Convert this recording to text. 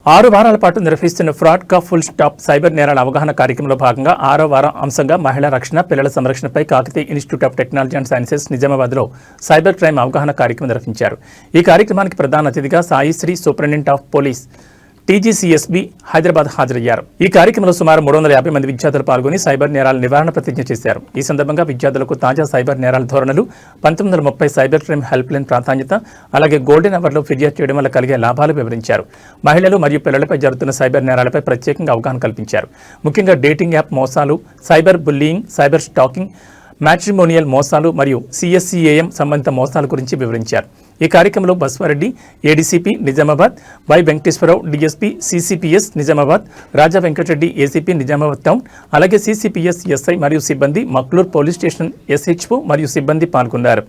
6 వారాల పాటు నిర్వహిస్తున్న ఫ్రాడ్ కా ఫుల్ స్టాప్ సైబర్ నేరాల అవగాహన కార్యక్రమంలో భాగంగా 6వ వారం అంశంగా మహిళా రక్షణ, పిల్లల సంరక్షణపై Kakatiya institute of technology and sciences నిజామాబాద్లో సైబర్ క్రైమ్ అవగాహన కార్యక్రమం నిర్వహించారు. ఈ కార్యక్రమానికి ప్రధాన అతిథిగా Saisri superintendent of police T G C S B Hyderabad హాజరయ్యారు. ఈ కార్యక్రమంలో సుమారు 350 మంది విద్యార్థులు పాల్గొని సైబర్ నేరాల నివారణ ప్రతిజ్ఞ చేశారు. ఈ సందర్భంగా విద్యార్థులకు తాజా సైబర్ నేరాల ధోరణులు, 1930 సైబర్ క్రైమ్ హెల్ప్ లైన్ ప్రాధాన్యత, అలాగే గోల్డెన్ అవర్లో ఫిర్యాదు చేయడం వల్ల కలిగే లాభాలు వివరించారు. మహిళలు మరియు పిల్లలపై జరుగుతున్న సైబర్ నేరాలపై ప్రత్యేకంగా అవగాహన కల్పించారు. ముఖ్యంగా డేటింగ్ యాప్ మోసాలు, cyber bullying, cyber stalking, matrimonial మోసాలు మరియు సిఎస్సిఏఎం సంబంధిత మోసాల గురించి వివరించారు. ఈ కార్యక్రమంలో Baswareddy A D C P Nizamabad, Y Venkateswararao D S P C C P S Nizamabad, Raja Venkatareddy A C P Nizamabad town, అలాగే సిసిపిఎస్ ఎస్ఐ మరియు సిబ్బంది, మక్లూర్ పోలీస్ స్టేషన్ ఎస్హెచ్ఓ మరియు సిబ్బంది పాల్గొన్నారు.